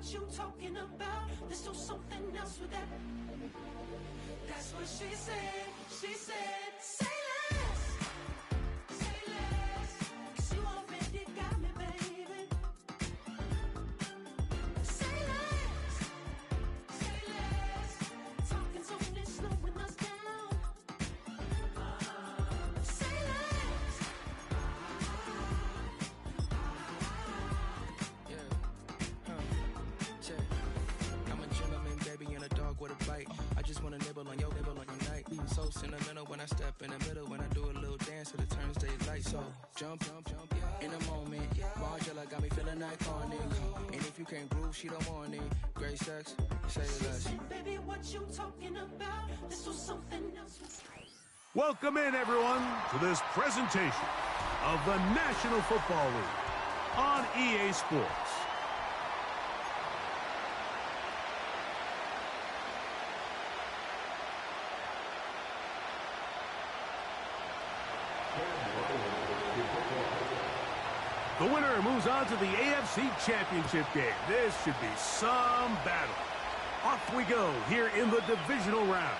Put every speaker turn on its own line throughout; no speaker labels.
what you talking about. Let's do something else with that. That's what she said. She said, say less. Say less. 'Cause you already got me, baby. Say less. Say less. Talking's only slowing us down. Say less.
I'm a gentleman, baby, and a dog with a bite. I just wanna nibble on your night. So sentimental when I step in the middle, when I do a little dance till it turns daylight. So jump, in a moment. Margella got me feeling iconic. And if you can't groove, she don't want it. Great sex, say less.
Baby, what you talking about? Let's do something else.
Welcome in, everyone, to this presentation of the National Football League on EA Sports. The winner moves on to the AFC Championship game. This should be some battle. Off we go here in the divisional round.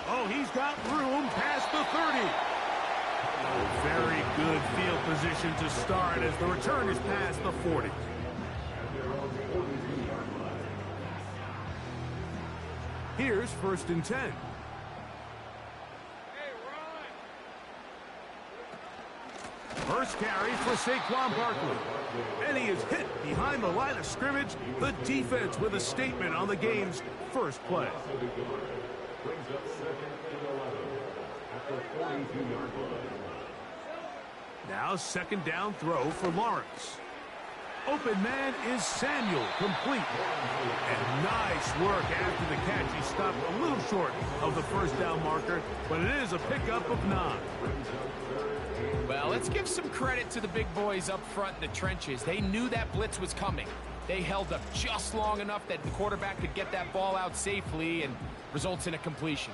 Oh, he's got room past the 30. Oh, very good field position to start as the return is past the 40. Here's 1st and 10. First carry for Saquon Barkley. And he is hit behind the line of scrimmage. The defense with a statement on the game's first play. Now 2nd down throw for Lawrence. Open man is Samuel, complete. And nice work after the catch. He stopped a little short of the 1st down marker, but it is a pickup of 9.
Well, let's give some credit to the big boys up front in the trenches. They knew that blitz was coming. They held up just long enough that the quarterback could get that ball out safely and results in a completion.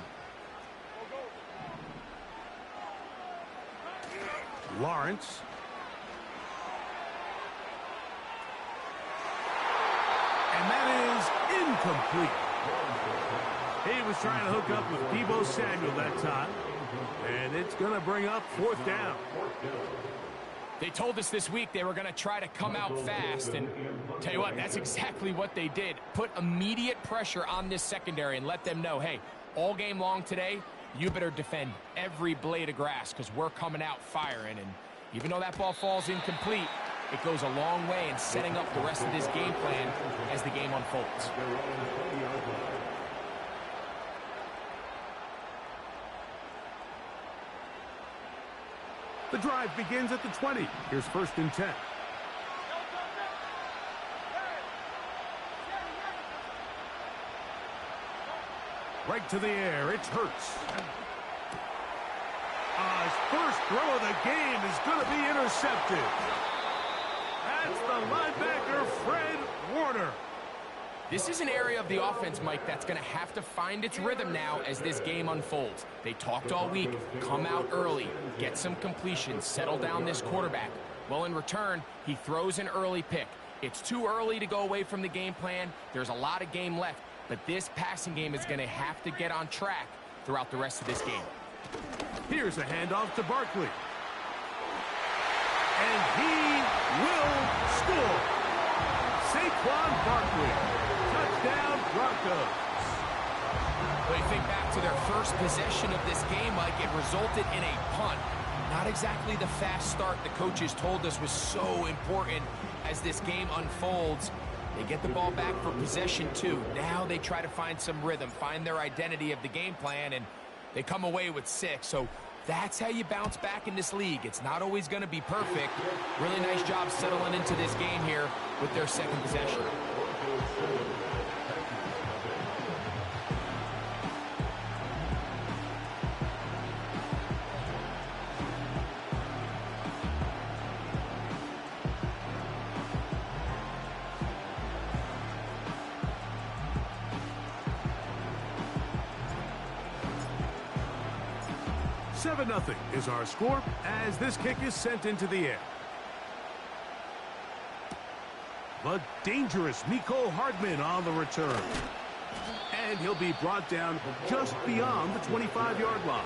Lawrence. And that is incomplete. He was trying to hook up with Deebo Samuel that time. And it's going to bring up 4th down.
They told us this week they were going to try to come out fast. And tell you what, that's exactly what they did. Put immediate pressure on this secondary and let them know, hey, all game long today, you better defend every blade of grass because we're coming out firing. And even though that ball falls incomplete, it goes a long way in setting up the rest of this game plan as the game unfolds.
The drive begins at the 20. Here's 1st and 10. Right to the air. It's Hurts. His first throw of the game is going to be intercepted. That's the linebacker, Fred Warner.
This is an area of the offense, Mike, that's going to have to find its rhythm now as this game unfolds. They talked all week, come out early, get some completions, settle down this quarterback. Well, in return, he throws an early pick. It's too early to go away from the game plan. There's a lot of game left, but this passing game is going to have to get on track throughout the rest of this game.
Here's a handoff to Barkley. And he will score. Saquon Barkley. Touchdown, Broncos.
When you think back to their first possession of this game, Mike, it resulted in a punt. Not exactly the fast start the coaches told us was so important as this game unfolds. They get the ball back for possession 2. Now they try to find some rhythm, find their identity of the game plan, and they come away with 6. So that's how you bounce back in this league. It's not always going to be perfect. Really nice job settling into this game here with their 2nd possession.
Seven 7-0 is our score as this kick is sent into the air. The dangerous Miko Hardman on the return. And he'll be brought down just beyond the 25-yard line.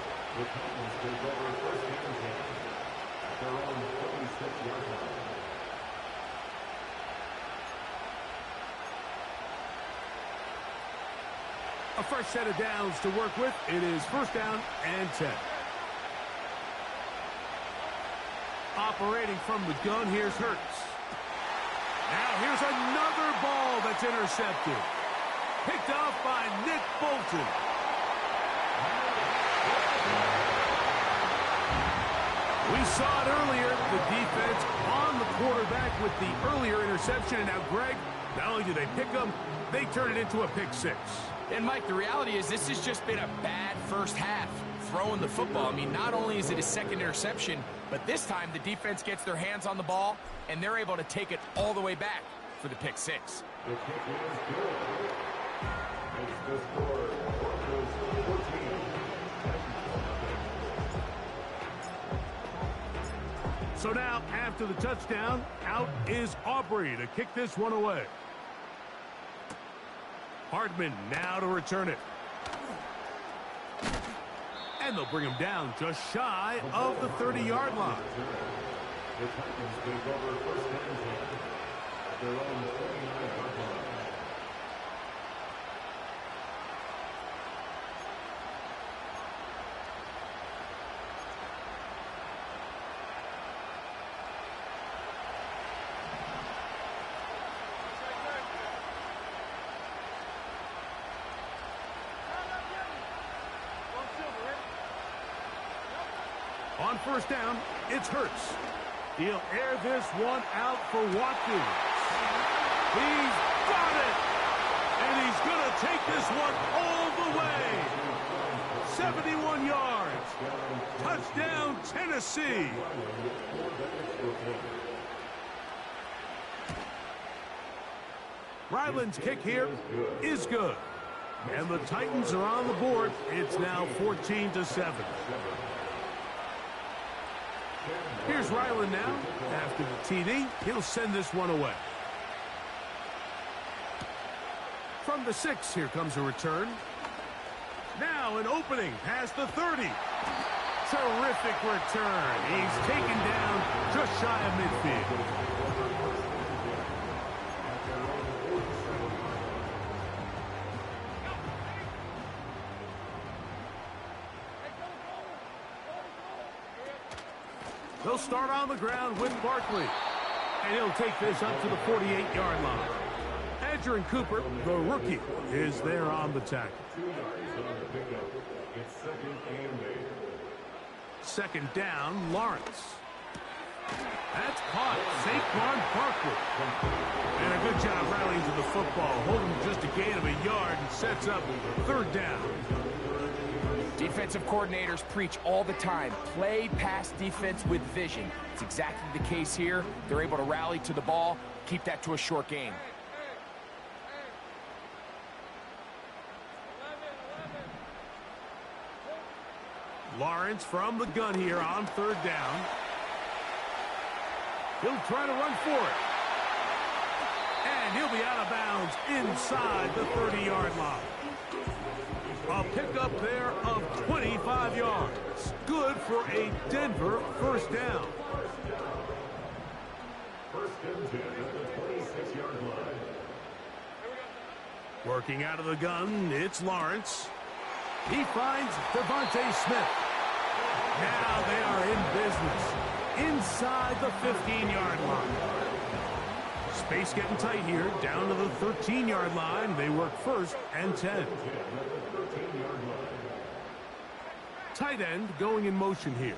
A fresh set of downs to work with. It is first down and 10. Operating from the gun, here's Hurts. Now here's another ball that's intercepted. Picked off by Nick Bolton. We saw it earlier, the defense on the quarterback with the earlier interception. And now, Greg, not only do they pick them, they turn it into a pick six.
And, Mike, the reality is this has just been a bad first half throwing the football. I mean, not only is it a second interception, but this time the defense gets their hands on the ball, and they're able to take it all the way back for the pick six.
The kick is good. Makes the score Broncos 14.
So now, after the touchdown, out is Aubrey to kick this one away. Hardman now to return it. And they'll bring him down just shy of the 30-yard line.
The Titans take over first and 10 at their own 29-yard line.
On first down, it's Hurts. He'll air this one out for Watkins. He's got it! And he's going to take this one all the way. 71 yards. Touchdown, Tennessee. Ryland's kick here is good. And the Titans are on the board. It's now 14-7. Here's Ryland now. After the TD, he'll send this one away. From the 6, here comes a return. Now an opening past the 30. Terrific return. He's taken down just shy of midfield. They'll start on the ground with Barkley. And he'll take this up to the 48-yard line. Adrian Cooper, the rookie, is there on the tackle.
2 yards on the pickup. It's second and 8.
Second down, Lawrence. That's caught. Saquon Barkley. And a good job rallying to the football. Holding just a gain of a yard and sets up third down.
Defensive coordinators preach all the time, play pass defense with vision. It's exactly the case here. They're able to rally to the ball, keep that to a short game.
Lawrence from the gun here on third down. He'll try to run for it. And he'll be out of bounds inside the 30-yard line. A pickup there of 25 yards. Good for a Denver first down.
First and 10 at the 26-yard line.
Working out of the gun, it's Lawrence. He finds Devontae Smith. Now they are in business inside the 15-yard line. Space getting tight here, down to the 13-yard line. They work first and 10. Tight end going in motion here.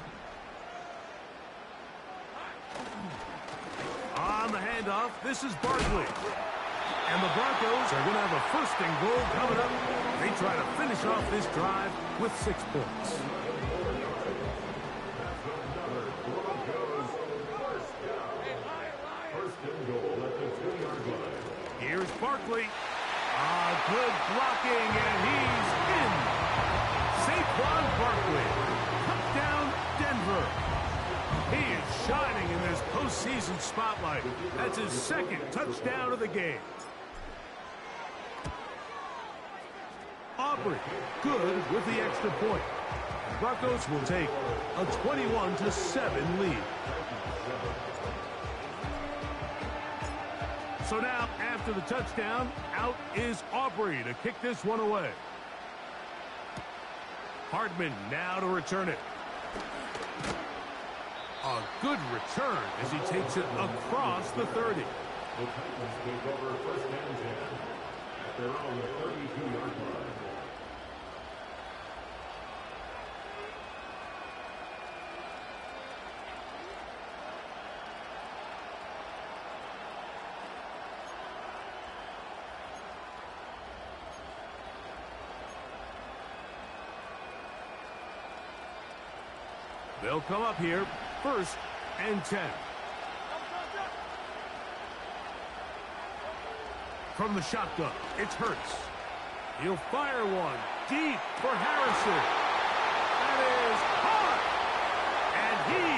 On the handoff, this is Barkley. And the Broncos are going to have a first and goal coming up. They try to finish off this drive with 6 points. Here's Barkley. Good blocking, and he's in. Saquon Barkley. Touchdown, Denver. He is shining in this postseason spotlight. That's his second touchdown of the game. Aubrey, good with the extra point. Broncos will take a 21-7 lead. So now, after the touchdown, out is Aubrey to kick this one away. Hardman now to return it. A good return as he takes it across the 30.
The Titans take over first and 10 at their own 32-yard line.
They'll come up here, first and 10. From the shotgun, it's Hurts. He'll fire one deep for Harrison. That is hard. And he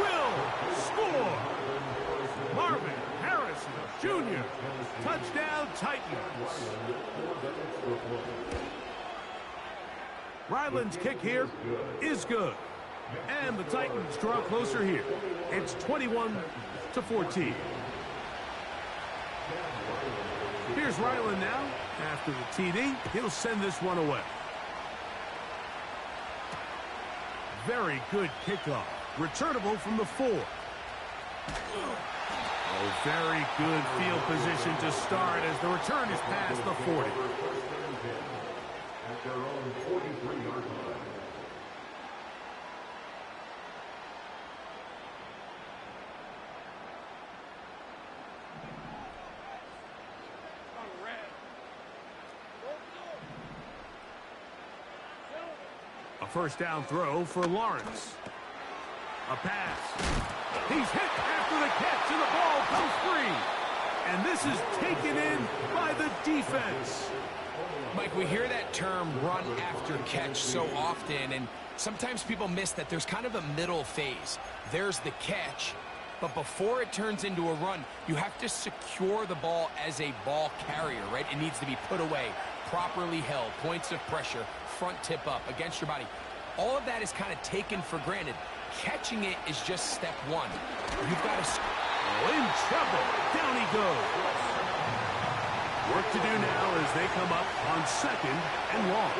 will score. Marvin Harrison Jr. Touchdown Titans. Ryland's kick here is good. And the Titans draw closer here. It's 21-14. Here's Ryland now. After the TD, he'll send this one away. Very good kickoff. Returnable from the 4. Oh, very good field position to start as the return is past the 40.
At their own 43-yard line.
A first down throw for Lawrence. A pass. He's hit after the catch, and the ball comes free. And this is taken in by the defense.
Mike, we hear that term run after catch so often, and sometimes people miss that there's kind of a middle phase. There's the catch, but before it turns into a run, you have to secure the ball as a ball carrier, right? It needs to be put away, properly held, points of pressure, front tip up against your body. All of that is kind of taken for granted. Catching it is just step one. You've got to...
Oh, in trouble. Down he goes. Work to do now as they come up on second and long.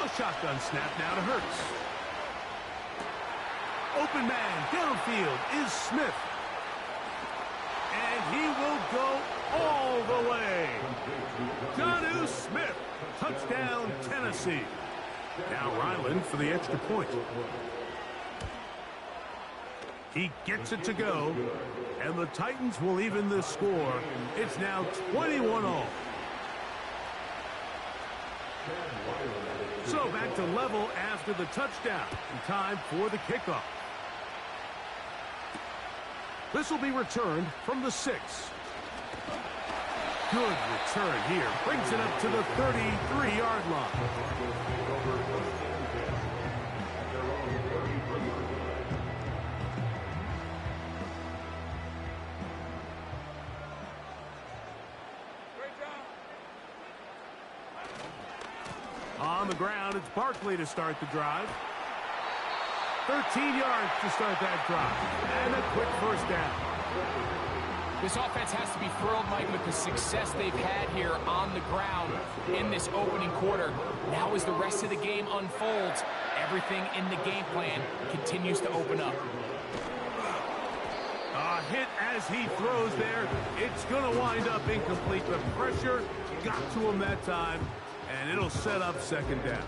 A shotgun snap now to Hurts. Open man downfield is Smith. And he will go all the way. Jonnu Smith, touchdown Tennessee. Now Ryland for the extra point. He gets it to go, and the Titans will even the score. It's now 21-all. So back to level after the touchdown. And time for the kickoff. This will be returned from the 6. Good return here. Brings it up to the 33-yard line. On the ground, it's Barkley to start the drive. 13 yards to start that drive. And a quick first down.
This offense has to be thrilled, Mike, with the success they've had here on the ground in this opening quarter. Now as the rest of the game unfolds, everything in the game plan continues to open up.
A hit as he throws there. It's going to wind up incomplete. The pressure got to him that time, and it'll set up second down.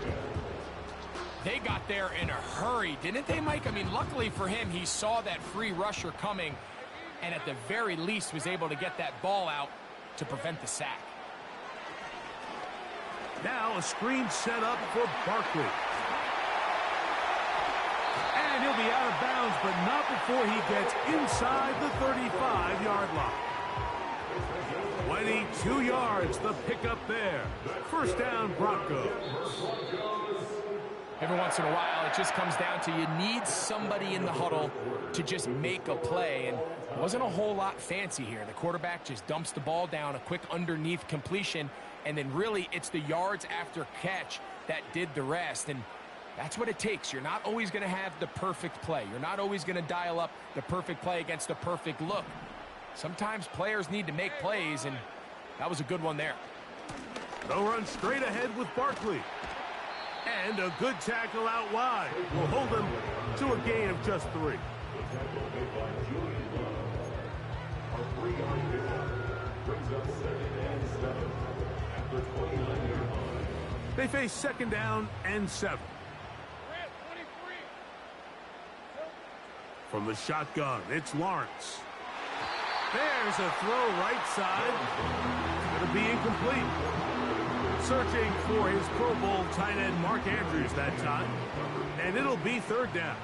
They got there in a hurry, didn't they, Mike? I mean, luckily for him, he saw that free rusher coming, and at the very least was able to get that ball out to prevent the sack.
Now a screen set up for Barkley. And he'll be out of bounds, but not before he gets inside the 35-yard line. 22 yards, the pickup there. First down, Broncos.
Every once in a while, it just comes down to you need somebody in the huddle to just make a play, and it wasn't a whole lot fancy here. The quarterback just dumps the ball down, a quick underneath completion, and then really it's the yards after catch that did the rest, and that's what it takes. You're not always going to have the perfect play. You're not always going to dial up the perfect play against the perfect look. Sometimes players need to make plays, and that was a good one there.
They'll run straight ahead with Barkley. And a good tackle out wide will hold him to a gain of just 3. They face 2nd down and 7. From the shotgun, it's Lawrence. There's a throw right side. It'll be incomplete. Searching for his Pro Bowl tight end Mark Andrews that time. And it'll be 3rd down.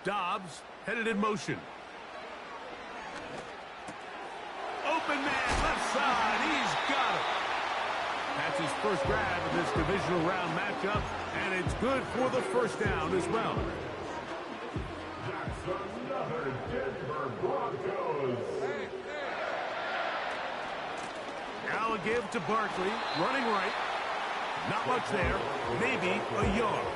Dobbs headed in motion. Open man left side. He's got it. That's his first grab of this divisional round matchup. And it's good for the 1st down as well.
That's another Denver Broncos.
Now a give to Barkley, running right. Not much there, maybe a yard.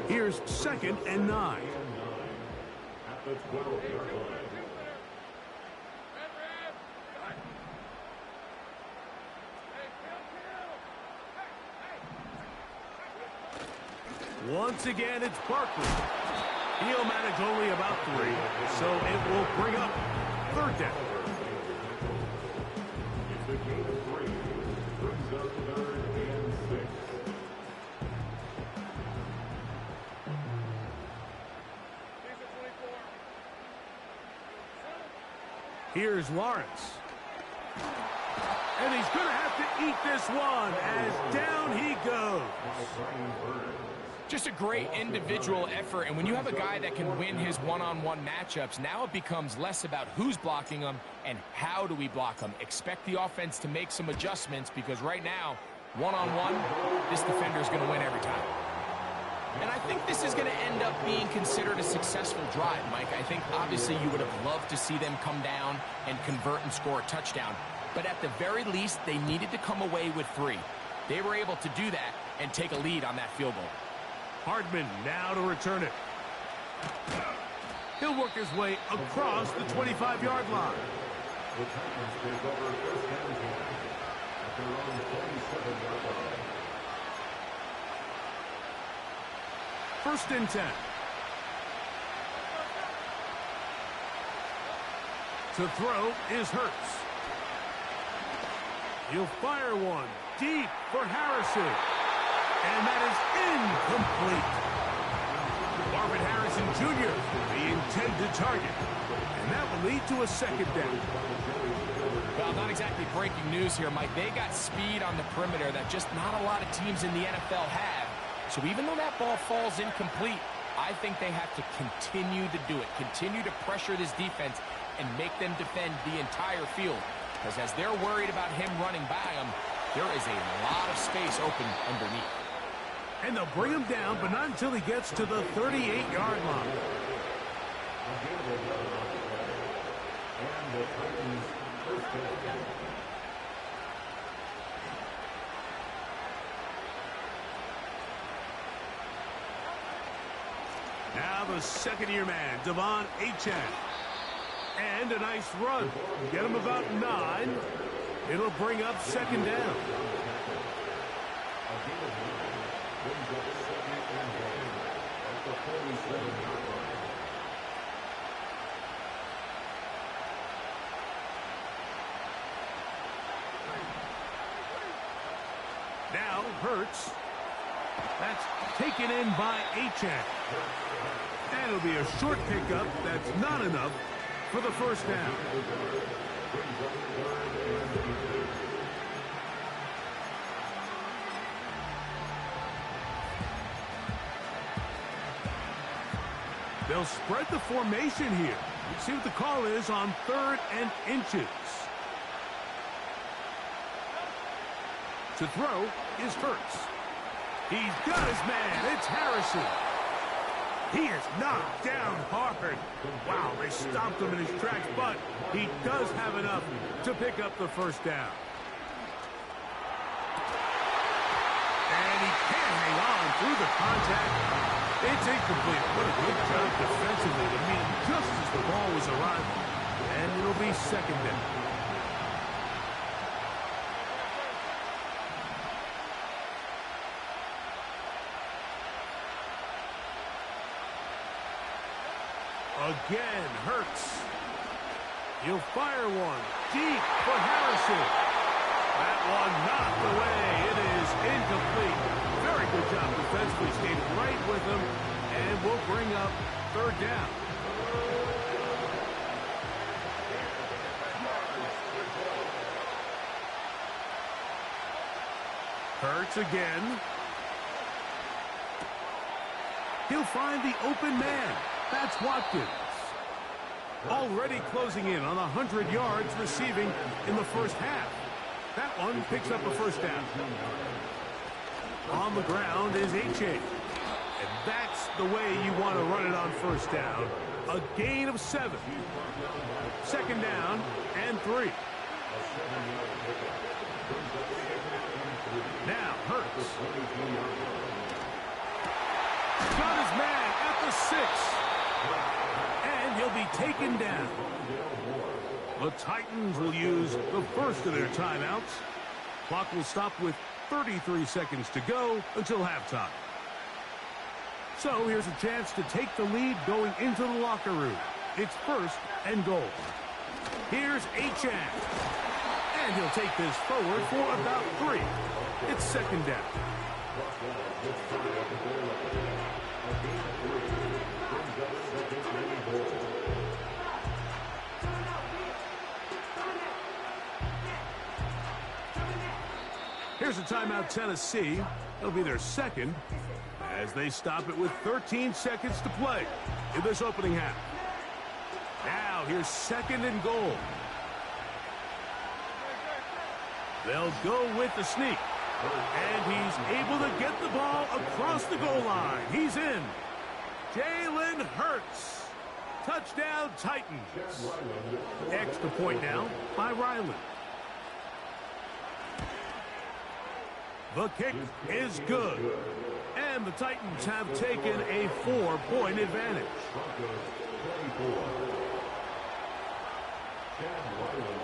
Here's 2nd and 9. Once again, it's Barkley. He'll manage only about 3, so it will bring up 3rd down.
It's a gain of 3. Brings up 3rd and 6.
Here's Lawrence. And he's going to have to eat this one as down he goes.
Just a great individual effort, and when you have a guy that can win his one-on-one matchups, now it becomes less about who's blocking him and how do we block him. Expect the offense to make some adjustments because right now, one-on-one, this defender is going to win every time. And I think this is going to end up being considered a successful drive, Mike. I think obviously you would have loved to see them come down and convert and score a touchdown, but at the very least, they needed to come away with 3. They were able to do that and take a lead on that field goal.
Hardman now to return it. He'll work his way across the 25-yard line.
The Titans take over 1st and 10 at their own 27-yard line.
1st and 10. To throw is Hurts. He'll fire one deep for Harrison. And that is incomplete. Marvin Harrison Jr., the intended target. And that will lead to a 2nd down.
Well, not exactly breaking news here, Mike. They got speed on the perimeter that just not a lot of teams in the NFL have. So even though that ball falls incomplete, I think they have to continue to do it. Continue to pressure this defense and make them defend the entire field. Because as they're worried about him running by them, there is a lot of space open underneath.
And they'll bring him down, but not until he gets to the 38-yard line.
And the Titans 1st and 10.
Now the 2nd-year man, Devon Achane. And a nice run. Get him about 9. It'll bring up 2nd down. Now Hurts. That's taken in by Achane. And it'll be a short pickup. That's not enough for the 1st down. They'll spread the formation here. See what the call is on 3rd and inches. To throw is Hurts. He's got his man. It's Harrison. He is knocked down hard. Wow, they stopped him in his tracks, but he does have enough to pick up the first down. And he can't hang on through the contact. It's incomplete. What a good job defensively to meet him just as the ball was arriving. And it'll be 2nd down. Again, Hurts. He'll fire one deep for Harrison. That one knocked away. It is incomplete. Very good job defensively. Stayed right with him, and will bring up 3rd down. Hurts again. He'll find the open man. That's Watkins. Already closing in on 100 yards receiving in the first half. That one picks up a first down. On the ground is H.A. And that's the way you want to run it on first down. A gain of 7. 2nd down and 3. Now Hurts. Got his man at the 6. And he'll be taken down. The Titans will use the first of their timeouts. Clock will stop with 33 seconds to go until halftime. So here's a chance to take the lead going into the locker room. It's 1st and goal. Here's Achane. And he'll take this forward for about 3. It's 2nd down. Here's a timeout, Tennessee. It'll be their 2nd as they stop it with 13 seconds to play in this opening half. Now here's 2nd and goal. They'll go with the sneak. And he's able to get the ball across the goal line. He's in. Jalen Hurts. Touchdown, Titans. Extra point now by Ryland. The kick is good. And the Titans have taken a 4-point advantage.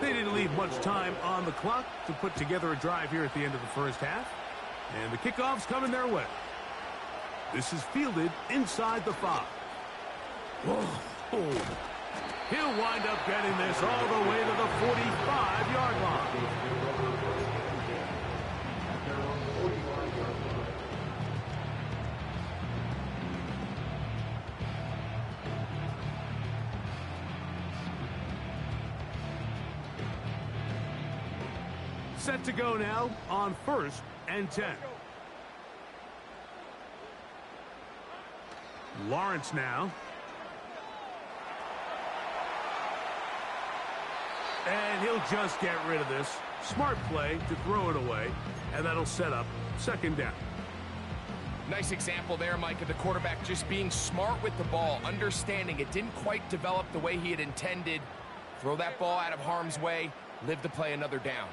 They didn't leave much time on the clock to put together a drive here at the end of the first half. And the kickoff's coming their way. This is fielded inside the 5. Whoa. He'll wind up getting this all the way to the 45-yard line. Set to go now on 1st and 10. Lawrence now. And he'll just get rid of this. Smart play to throw it away, and that'll set up 2nd down.
Nice example there, Mike, of the quarterback just being smart with the ball, understanding it didn't quite develop the way he had intended. Throw that ball out of harm's way, live to play another down.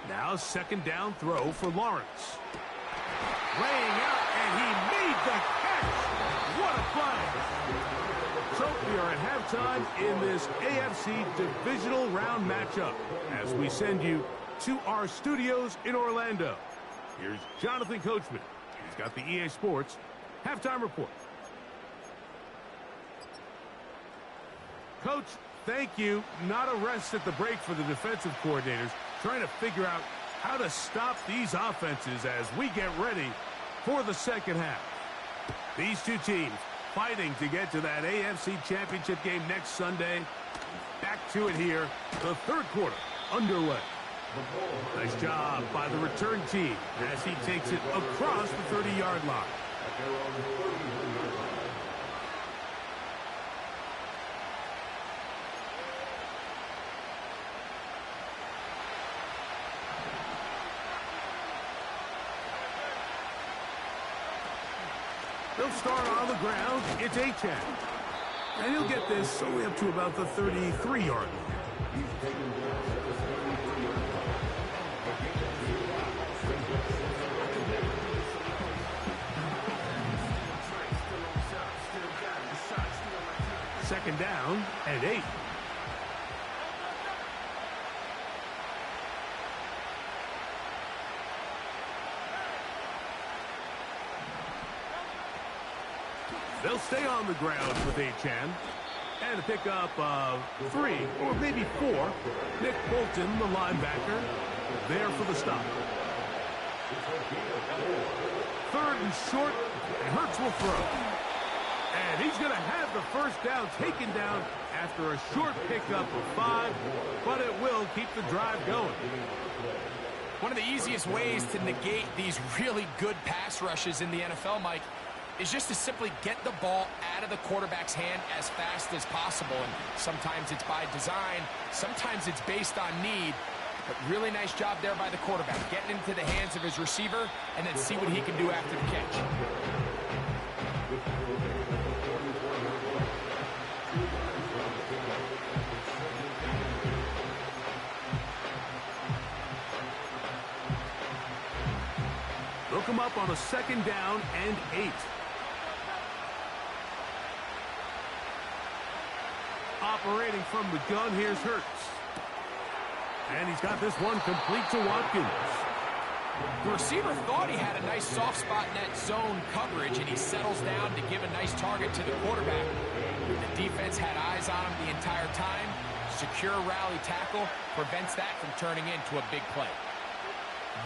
Now 2nd down throw for Lawrence. Laying out, and he made the catch. What a play. So we are at halftime in this AFC divisional round matchup as we send you to our studios in Orlando. Here's Jonathan Coachman. He's got the EA Sports halftime report. Coach, thank you. Not a rest at the break for the defensive coordinators, trying to figure out how to stop these offenses as we get ready for the second half. These two teams fighting to get to that AFC Championship game next Sunday. Back to it here, the 3rd quarter underway. Nice job by the return team as he takes it across the 30-yard line. They'll start on the ground. It's Achane. And he'll get this only up to about the 33-yard line. Second down and 8. They'll stay on the ground with Achane. And a pickup of 3 or maybe 4. Nick Bolton, the linebacker, there for the stop. Third and short, and Hurts will throw. And he's going to have the first down taken down after a short pickup of 5, but it will keep the drive going.
One of the easiest ways to negate these really good pass rushes in the NFL, Mike, is just to simply get the ball out of the quarterback's hand as fast as possible. And sometimes it's by design, sometimes it's based on need. But really nice job there by the quarterback, getting into the hands of his receiver and then see what he can do after the catch.
They'll come up on a second down and 8. Operating from the gun, here's Hurts. And he's got this one complete to Watkins.
The receiver thought he had a nice soft spot in that zone coverage, and he settles down to give a nice target to the quarterback. The defense had eyes on him the entire time. Secure rally tackle prevents that from turning into a big play.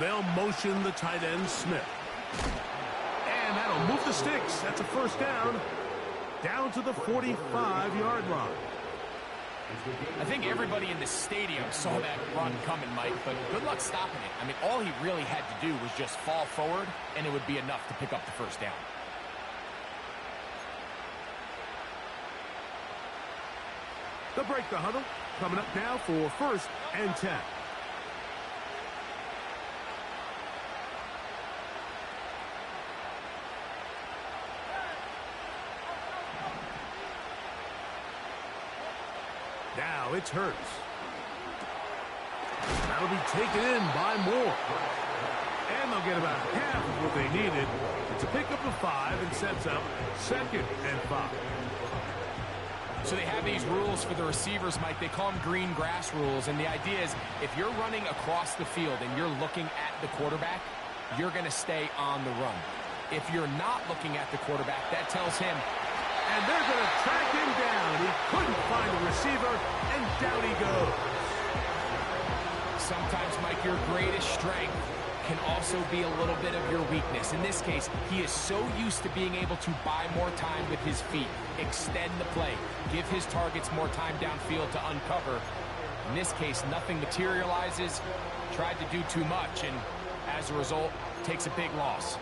They'll motion the tight end, Smith. And that'll move the sticks. That's a first down. Down to the 45-yard line.
I think everybody in the stadium saw that run coming, Mike, but good luck stopping it. I mean, all he really had to do was just fall forward, and it would be enough to pick up the first down.
They'll break the huddle. Coming up now for first and 10. Now it's Hurts. That'll be taken in by Moore. And they'll get about half of what they needed. It's a pickup of 5 and sets up second and 5.
So they have these rules for the receivers, Mike. They call them green grass rules. And the idea is if you're running across the field and you're looking at the quarterback, you're going to stay on the run. If you're not looking at the quarterback, that tells him,
and they're going to track him down. He couldn't find a receiver, and down he goes.
Sometimes, Mike, your greatest strength can also be a little bit of your weakness. In this case, he is so used to being able to buy more time with his feet, extend the play, give his targets more time downfield to uncover. In this case, nothing materializes, tried to do too much, and as a result, takes a big loss.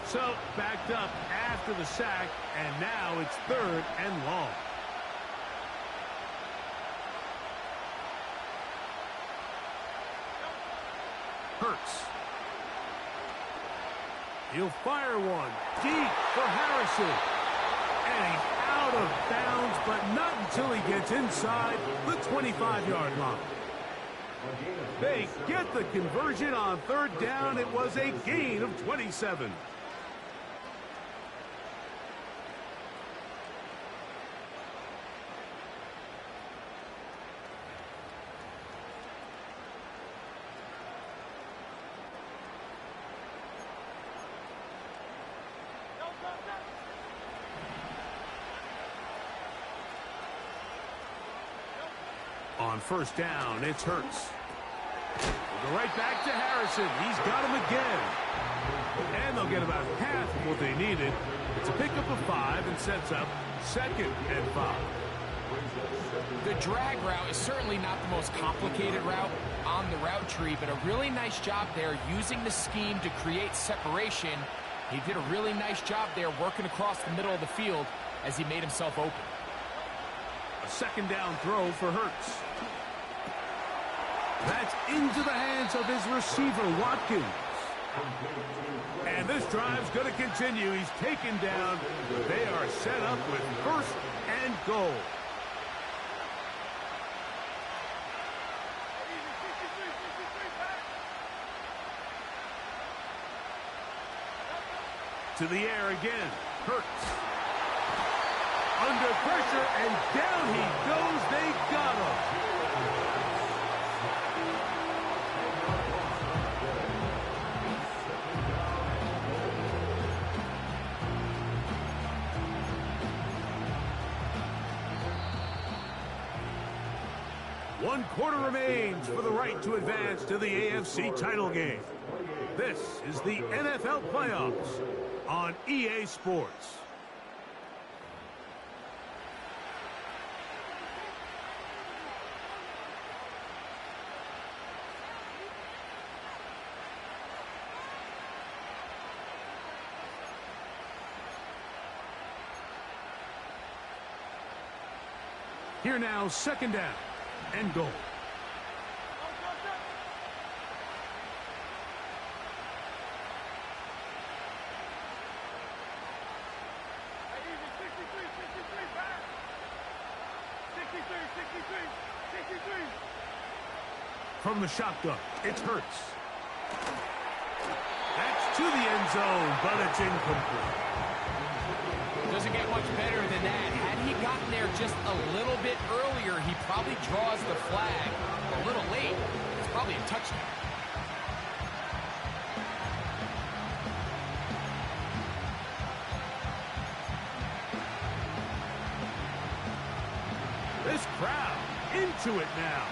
So, backed up after the sack, and now it's third and long. Hurts. He'll fire one deep for Harrison. And he's out of bounds, but not until he gets inside the 25-yard line. They get the conversion on third down. It was a gain of 27. On first down, it's Hurts. We'll go right back to Harrison. He's got him again. And they'll get about half of what they needed. It's a pickup of 5 and sets up second and 5.
The drag route is certainly not the most complicated route on the route tree, but a really nice job there using the scheme to create separation. He did a really nice job there working across the middle of the field as he made himself open.
A second down throw for Hurts. That's into the hands of his receiver, Watkins. And this drive's going to continue. He's taken down. They are set up with 1st and goal. To the air again. Hurts. Under pressure, and down he goes. They got him. One quarter remains for the right to advance to the AFC title game. This is the NFL playoffs on EA Sports. Here now, 2nd down and goal. From the shotgun, it's Hurts. That's to the end zone, but it's incomplete.
Doesn't get much better than that. Had he gotten there just a little bit earlier, he probably draws the flag. A little late. It's probably a touchdown.
This crowd into it now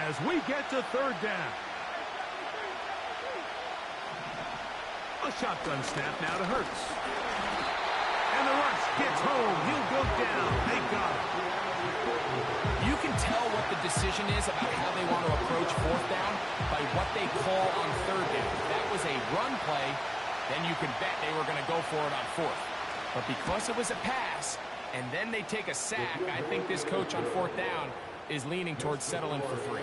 as we get to 3rd down. A shotgun snap now to Hurts. And the rush gets home. He'll go down. They got him.
You can tell what the decision is about how they want to approach 4th down by what they call on 3rd down. If that was a run play, then you can bet they were going to go for it on 4th. But because it was a pass, and then they take a sack, I think this coach on 4th down is leaning towards settling for 3.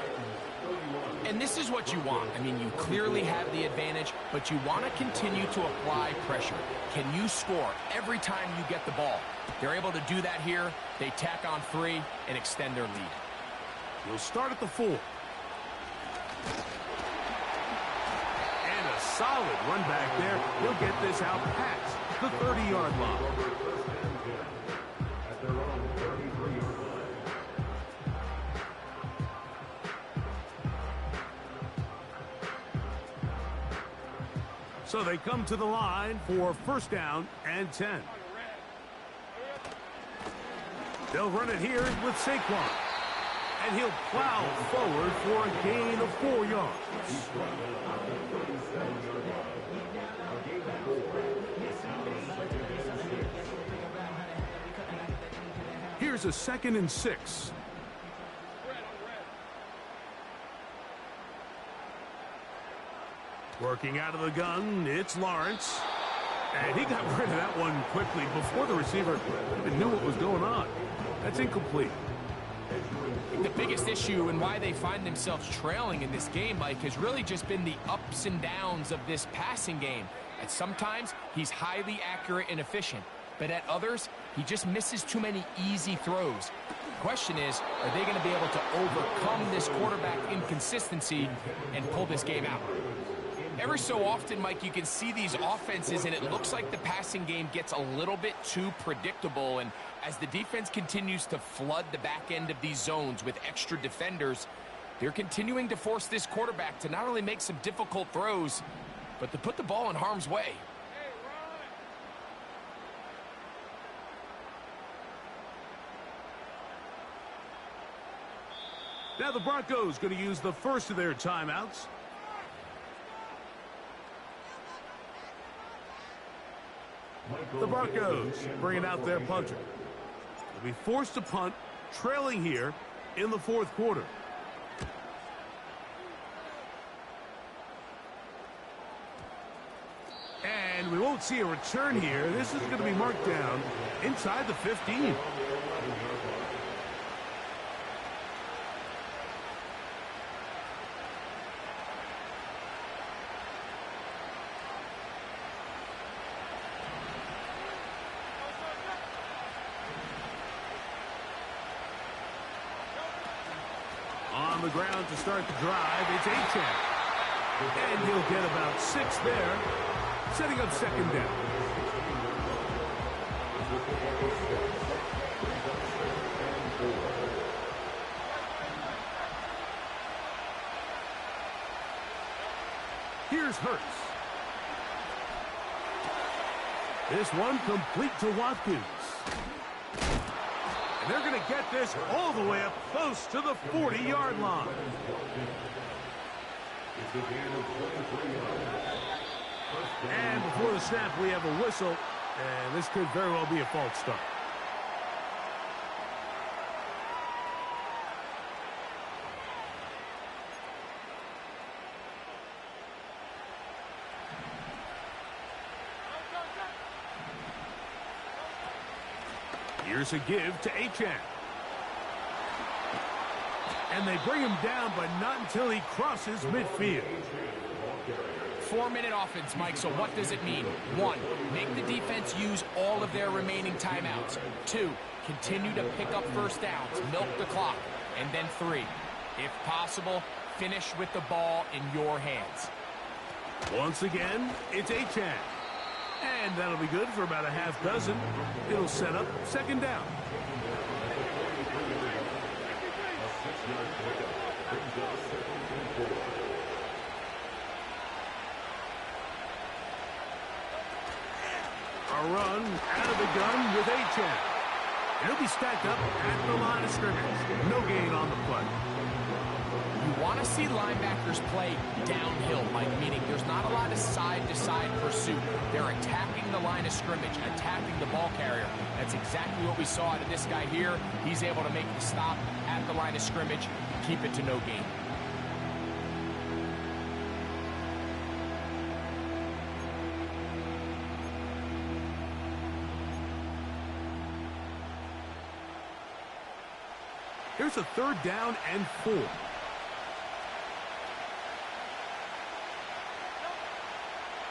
And this is what you want. I mean, you clearly have the advantage, but you want to continue to apply pressure. Can you score every time you get the ball? They're able to do that here. They tack on 3 and extend their lead.
We'll start at the 4. And a solid run back there. He'll get this out past the 30-yard line.
At their own 33-yard line.
So they come to the line for 1st down and 10. They'll run it here with Saquon. And he'll plow forward for a gain of 4 yards. Here's a 2nd and 6. Working out of the gun, it's Lawrence. And he got rid of that one quickly before the receiver even knew what was going on. That's incomplete.
The biggest issue and why they find themselves trailing in this game, Mike, has really just been the ups and downs of this passing game. And sometimes he's highly accurate and efficient, but at others, he just misses too many easy throws. The question is, are they going to be able to overcome this quarterback inconsistency and pull this game out? Every so often, Mike, you can see these offenses, and it looks like the passing game gets a little bit too predictable. And as the defense continues to flood the back end of these zones with extra defenders, they're continuing to force this quarterback to not only make some difficult throws, but to put the ball in harm's way.
Now the Broncos going to use the first of their timeouts. The Broncos bringing out their punter. They'll be forced to punt, trailing here in the 4th quarter. And we won't see a return here. This is going to be marked down inside the 15. on the ground to start the drive. It's Achane. And he'll get about 6 there, setting up second down. Here's Hurts. This one complete to Watkins. And they're going to get this all the way up close to the 40-yard line. And before the snap, we have a whistle, and this could very well be a false start. Here's a give to Achane. And they bring him down, but not until he crosses midfield.
4-minute offense, Mike, so what does it mean? 1, make the defense use all of their remaining timeouts. 2, continue to pick up first downs, milk the clock. And then 3, if possible, finish with the ball in your hands.
Once again, it's Achane. And that'll be good for about a half dozen. It'll set up second down. A run out of the gun with Achane. He'll be stacked up at the line of scrimmage. No gain on the play.
You want to see linebackers play downhill, Mike, meaning there's not a lot of side-to-side pursuit. They're attacking the line of scrimmage, attacking the ball carrier. That's exactly what we saw out of this guy here. He's able to make the stop at the line of scrimmage, keep it to no gain.
Here's a 3rd down and 4.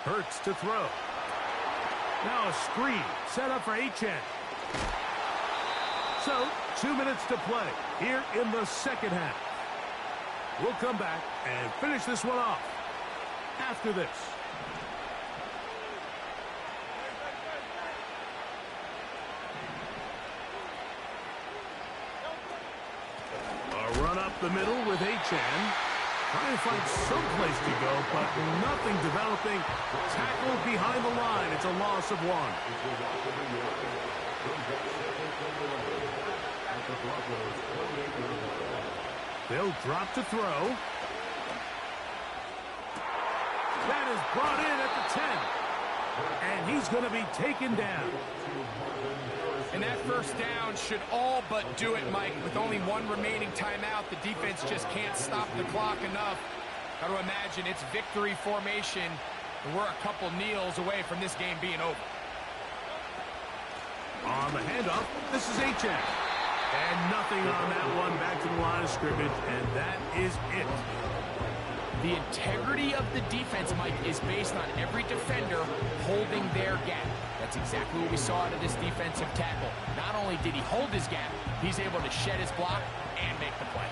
Hurts to throw. Now a screen set up for Achane. So, 2 minutes to play here in the second half. We'll come back and finish this one off after this. A run up the middle with Achane. Trying to find some place to go, but nothing developing. Tackled behind the line. It's a loss of 1. They'll drop to throw. That is brought in at the 10. And he's going to be taken down.
And that first down should all but do it, Mike. With only 1 remaining timeout, the defense just can't stop the clock enough. Got to imagine it's victory formation, and we're a couple kneels away from this game being over.
On the handoff, this is Achane. And nothing on that one. Back to the line of scrimmage, and that is it.
The integrity of the defense, Mike, is based on every defender holding their gap. That's exactly what we saw out of this defensive tackle. Not only did he hold his gap, he's able to shed his block and make the play.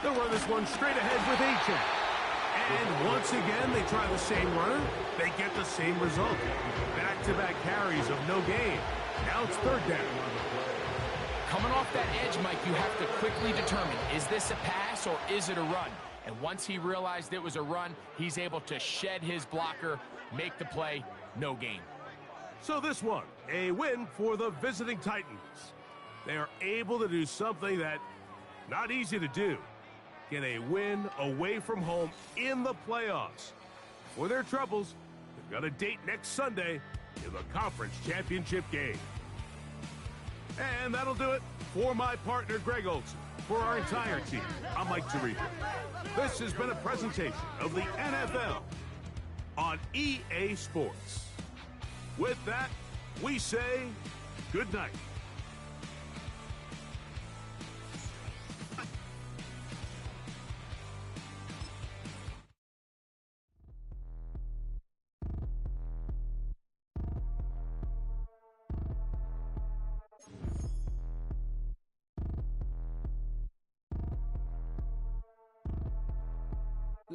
They'll run this one straight ahead with Achane. And once again, they try the same runner. They get the same result. Back-to-back carries of no gain. Now it's 3rd down.
Coming off that edge, Mike, you have to quickly determine, is this a pass or is it a run? And once he realized it was a run, he's able to shed his blocker, make the play, no gain.
So this one, a win for the visiting Titans. They are able to do something that not easy to do. Get a win away from home in the playoffs. For their troubles, they've got a date next Sunday in the conference championship game. And that'll do it for my partner, Greg Olson. For our entire team, I'm Mike Tirico. This has been a presentation of the NFL on EA Sports. With that, we say good night.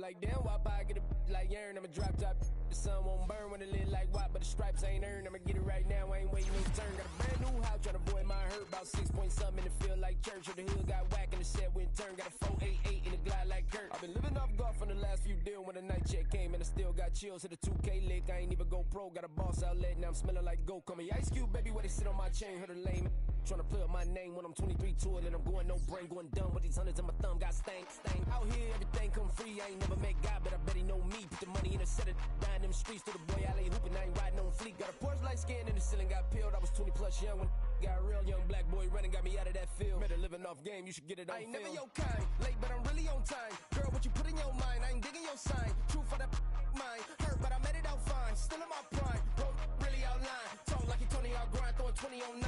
Like damn, why I get a like Aaron? I'ma drop top. The sun won't burn when it lit like what, but the stripes ain't earned. I'ma get it right now, I ain't waiting no turn. Got a brand new house, tryna avoid my hurt. About 6 point something, it feel like church. Or the hill got whack and the set went turn. Got a 488 in the glide like Kurt. I've been living off golf on the last few deals. When the night check came and I still got chills. Hit a 2K lick, I ain't even go pro. Got a boss outlet, now I'm smelling like gold. Call me Ice Cube, baby, where they sit on my chain. Heard a lame tryna play up my name when I'm 23 to it. And I'm going no brain, going dumb with these hundreds in my thumb. Got stank. Out here, everything come free. I ain't never met God, but I bet he know me. Put the money in a set of down them streets. To the boy alley hooping, I ain't riding on fleek. Got a Porsche light skin in the ceiling, got peeled. I was 20 plus young when got real. Young black boy running, got me out of that field. Better living off game, you should get it on film. I ain't never your kind, late but I'm really on time. Girl, what you put in your mind, I ain't digging your sign. True for that mind, hurt but I made it out fine. Still in my prime, bro, really outline. Talk like you Tony out grind, throwing 20 on 9.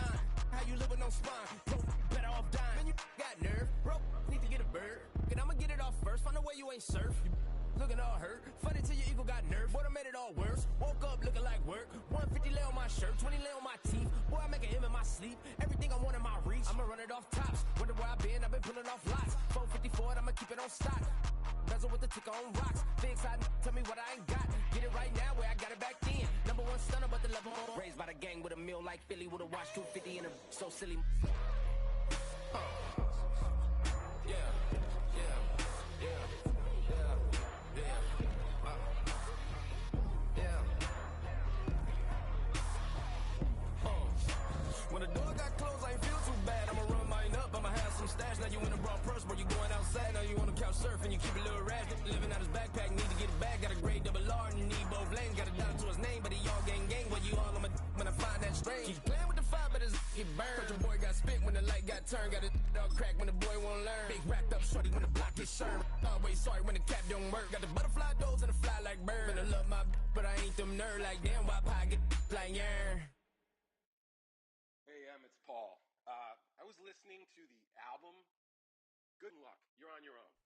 How you living on spine, bro, better off dying. Man, you got nerve, bro, need to get a bird. And I'ma get it off first, find a way you ain't surf. You looking all hurt, funny till your ego got nerve. Boy, I made it all worse, woke up looking like work. 150 lay on my shirt, 20 lay on my teeth. Boy, I make an M in my sleep, everything I want in my reach. I'ma run it off tops, wonder where I've been pulling off lots. 454, I'ma keep it on stock. Bezel with the ticker on rocks. Big side, tell me what I ain't got. Get it right now where I got it back then. Number one stunner, but the level on. Raised by the gang with a meal like Philly with a watch 250 in a so silly. When the door got closed, I ain't feel too bad. I'ma run mine up, I'ma have some stash. Now you in a broad purse, but you going outside. Now you on the couch surfing, you keep a little rash. Living out his backpack, need to get it back. Got a grade double R and you need both lanes. Got a dollar to his name, but he all gang. Well, you all on my when I find that strange. Keep playing with the fire, but his get burned. But your boy got spit when the light got turned. Got a dog crack when the boy won't learn. Big wrapped up shorty when the block gets served. Always sorry when the cap don't work. Got the butterfly doors and the fly like bird. And I love my but I ain't them nerd like damn. Why pie get like yarn?
Hey, it's Paul. I was listening to the album. Good luck. You're on your own.